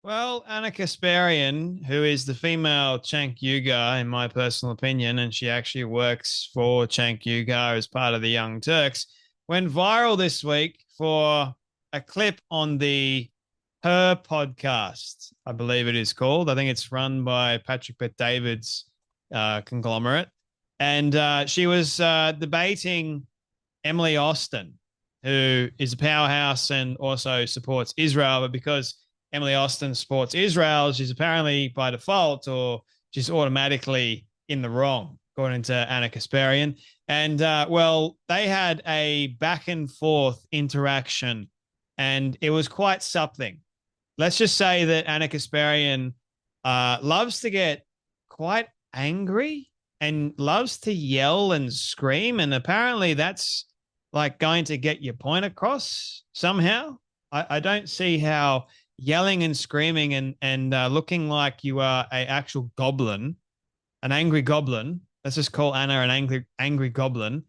Well, Anna Kasparian, who is the female Cenk Uygur, in my personal opinion, and she actually works for Cenk Uygur as part of the Young Turks, went viral this week for a clip on the Her podcast, I believe it is called. I think it's run by Patrick Bet-David's conglomerate. And she was debating Emily Austin, who is a powerhouse and also supports Israel, but because Emily Austin supports Israel, she's apparently by default or she's automatically in the wrong, according to Anna Kasparian. And well, they had a back and forth interaction, and it was quite something. Let's just say that Anna Kasparian loves to get quite angry and loves to yell and scream. And apparently that's like going to get your point across somehow. I don't see how yelling and screaming and looking like you are a actual goblin, an angry goblin. Let's just call Anna an angry goblin.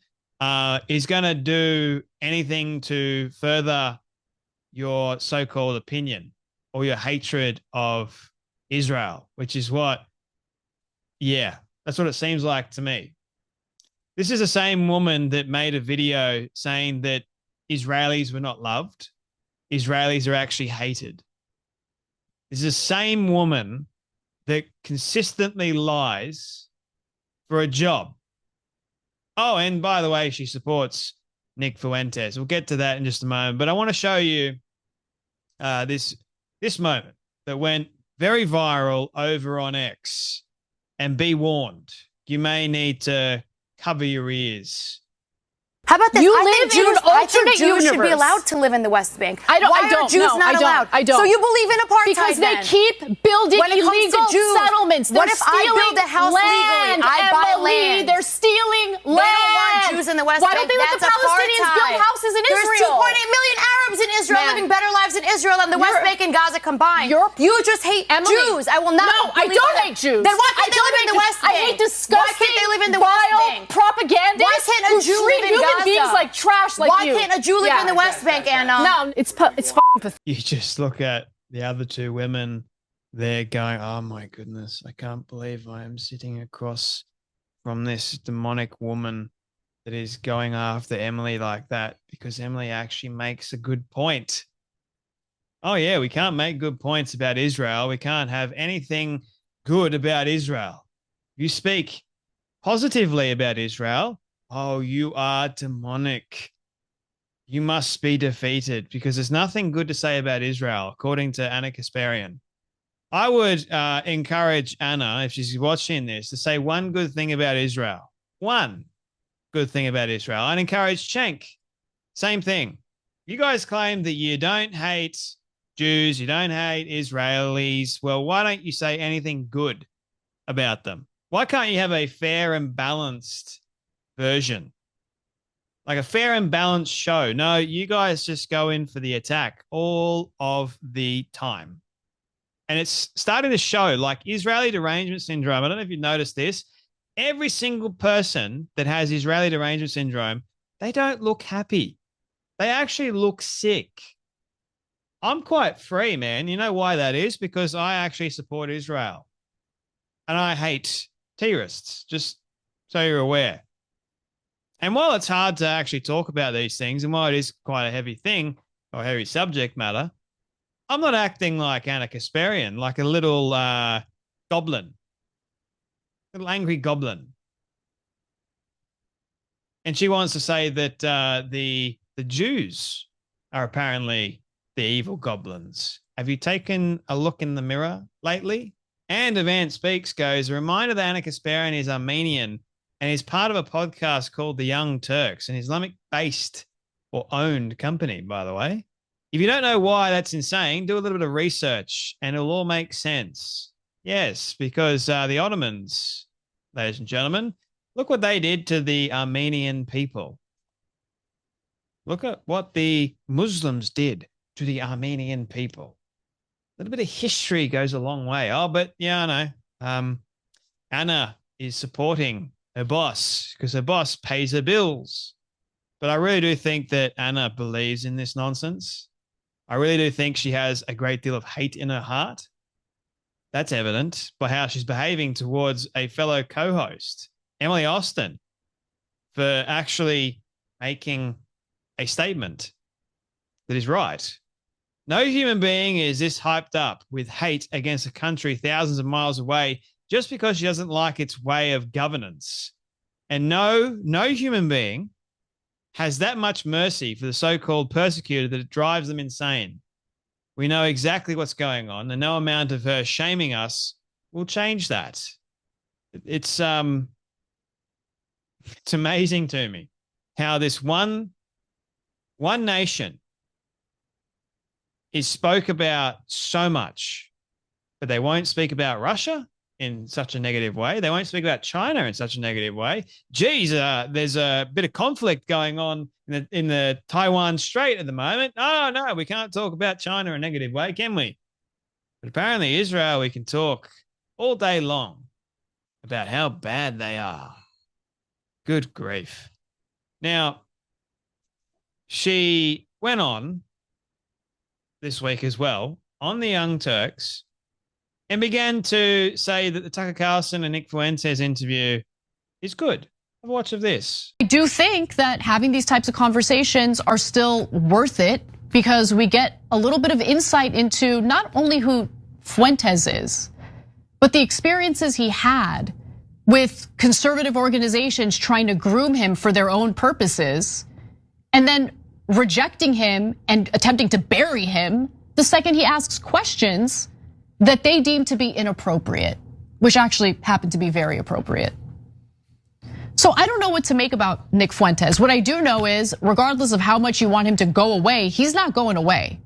Is going to do anything to further your so-called opinion or your hatred of Israel, which is what, yeah, that's what it seems like to me. This is the same woman that made a video saying that Israelis were not loved. Israelis are actually hated. This is the same woman that consistently lies for a job. Oh, and by the way, she supports Nick Fuentes. We'll get to that in just a moment. But I want to show you this moment that went very viral over on X. And be warned, you may need to cover your ears. How about this? You live in an alternate Jews should be universe. allowed to live in the West Bank. I don't. Why I don't. are Jews no, not I don't. allowed? I don't. So you believe in apartheid because they then? keep building When it comes to illegal Jews, settlements. what They're if I build a house land, legally? I buy Emily. land. They're stealing land. They don't want Jews in the West Why Bank. don't they let the That's Palestinians apartheid. build houses in There's Israel? 2.8 million Arabs in Israel living better lives in Israel than the West Bank and Gaza combined. You just hate Emily, Jews. I will not. No, I don't hate Jews. Then why can't they live in the West Bank? I hate disgusting, Why can't they live in the West Bank? propagandists Why can't a Jew who treat live in human Gaza? beings like trash like Why you? can't a Jew live in the West Bank, Anna? No, it's fucking pathetic. You just look at the other two women, they're going, oh my goodness, I can't believe I am sitting across from this demonic woman that is going after Emily like that, because Emily actually makes a good point. Oh yeah, we can't make good points about Israel. We can't have anything good about Israel. You speak positively about Israel. Oh, you are demonic. You must be defeated, because there's nothing good to say about Israel, according to Anna Kasparian. I would encourage Anna, if she's watching this, to say one good thing about Israel. One good thing about Israel. I'd encourage Cenk. Same thing. You guys claim that you don't hate Jews, you don't hate Israelis. Well, why don't you say anything good about them? Why can't you have a fair and balanced version? Like a fair and balanced show. No, you guys just go in for the attack all of the time. And it's starting to show, like Israeli derangement syndrome. I don't know if you've noticed this. Every single person that has Israeli derangement syndrome, they don't look happy. They actually look sick. I'm quite free, man. You know why that is? Because I actually support Israel. And I hate terrorists, just so you're aware. And while it's hard to actually talk about these things, and while it is quite a heavy thing or heavy subject matter, I'm not acting like Anna Kasparian, like a little goblin, little angry goblin. And she wants to say that the Jews are apparently the evil goblins. Have you taken a look in the mirror lately? And Avant Speaks goes, a reminder that Anna Kasparian is Armenian and is part of a podcast called The Young Turks, an Islamic-based or owned company, by the way. If you don't know why that's insane, do a little bit of research and it'll all make sense. Yes, because the Ottomans, ladies and gentlemen, look what they did to the Armenian people. Look at what the Muslims did to the Armenian people. A little bit of history goes a long way. Oh, but yeah, I know. Anna is supporting her boss because her boss pays her bills. But I really do think that Anna believes in this nonsense. I really do think she has a great deal of hate in her heart. That's evident by how she's behaving towards a fellow co-host, Emily Austin, for actually making a statement that is right. No human being is this hyped up with hate against a country thousands of miles away just because she doesn't like its way of governance. And no human being has that much mercy for the so-called persecuted that it drives them insane. We know exactly what's going on, and no amount of her shaming us will change that. It's amazing to me how this one nation is spoke about so much, but they won't speak about Russia in such a negative way. They won't speak about China in such a negative way. Geez, there's a bit of conflict going on in the Taiwan Strait at the moment. Oh, no, we can't talk about China in a negative way, can we? But apparently Israel, we can talk all day long about how bad they are. Good grief. Now, she went on this week as well on the Young Turks and began to say that the Tucker Carlson and Nick Fuentes interview is good. Have a watch of this. I do think that having these types of conversations are still worth it because we get a little bit of insight into not only who Fuentes is, but the experiences he had with conservative organizations trying to groom him for their own purposes, and then rejecting him and attempting to bury him the second he asks questions that they deem to be inappropriate, which actually happened to be very appropriate. So I don't know what to make about Nick Fuentes. What I do know is, regardless of how much you want him to go away, he's not going away.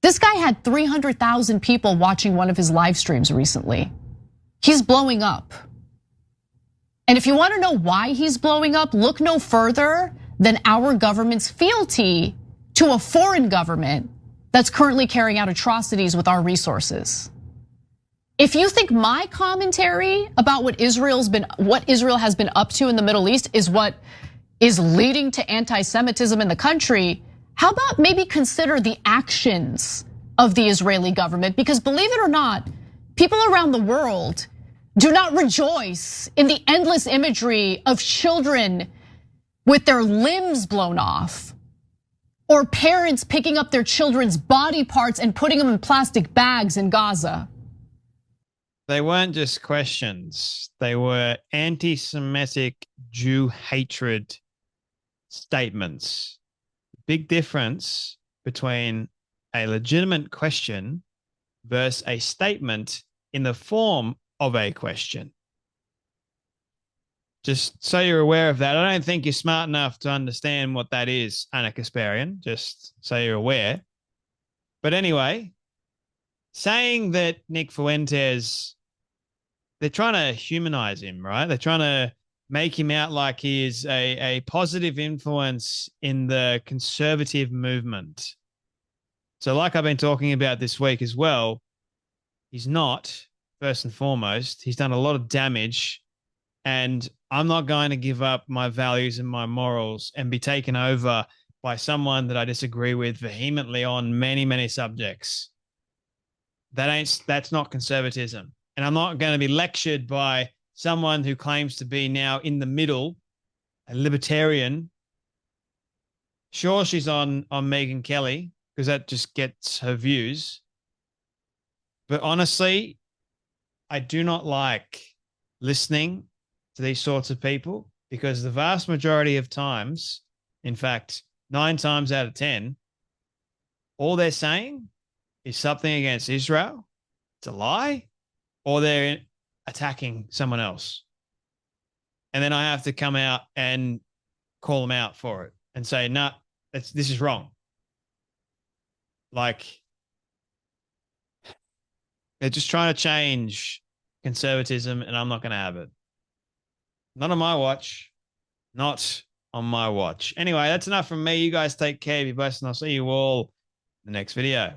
This guy had 300,000 people watching one of his live streams recently. He's blowing up. And if you want to know why he's blowing up, look no further than our government's fealty to a foreign government that's currently carrying out atrocities with our resources. If you think my commentary about what Israel has been up to in the Middle East is what is leading to anti-Semitism in the country, how about maybe consider the actions of the Israeli government? Because believe it or not, people around the world do not rejoice in the endless imagery of children with their limbs blown off, or parents picking up their children's body parts and putting them in plastic bags in Gaza. They weren't just questions. They were anti-Semitic Jew hatred statements. Big difference between a legitimate question versus a statement in the form of a question. Just so you're aware of that. I don't think you're smart enough to understand what that is, Anna Kasparian, just so you're aware. But anyway, saying that Nick Fuentes, they're trying to humanize him, right? They're trying to make him out like he is a positive influence in the conservative movement. So like I've been talking about this week as well, he's not, first and foremost. He's done a lot of damage, and I'm not going to give up my values and my morals and be taken over by someone that I disagree with vehemently on many, many subjects. That's not conservatism. And I'm not going to be lectured by someone who claims to be now in the middle, a libertarian. Sure, she's on Megyn Kelly because that just gets her views. But honestly, I do not like listening to these sorts of people because the vast majority of times, in fact, 9 times out of 10, all they're saying is something against Israel. It's a lie, or they're attacking someone else. And then I have to come out and call them out for it and say, no, this is wrong. Like, they're just trying to change conservatism, and I'm not going to have it. Not on my watch. Not on my watch. Anyway, that's enough from me. You guys take care. Be blessed, and I'll see you all in the next video.